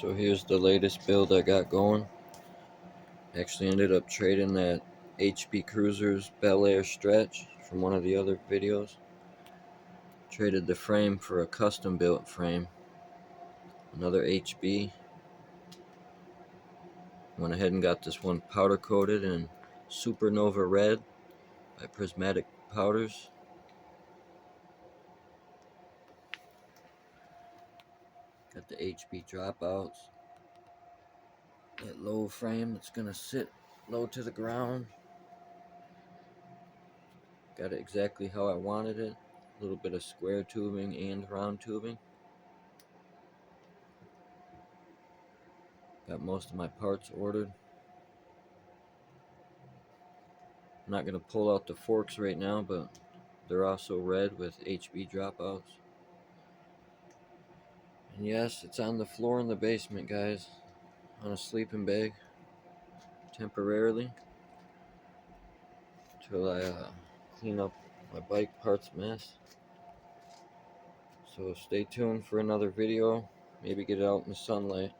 So here's the latest build I got going. Actually ended up trading that HB Cruisers Bel Air stretch from one of the other videos. Traded the frame for a custom built frame. Another HB. Went ahead and got this one powder coated in Supernova Red by Prismatic Powders. Got the HB dropouts. That low frame that's gonna sit low to the ground. Got it exactly how I wanted it. A little bit of square tubing and round tubing. Got most of my parts ordered. I'm not going to pull out the forks right now, but they're also red with HB dropouts. And yes, it's on the floor in the basement, guys. On a sleeping bag. Temporarily. Until I clean up my bike parts mess. So stay tuned for another video. Maybe get it out in the sunlight.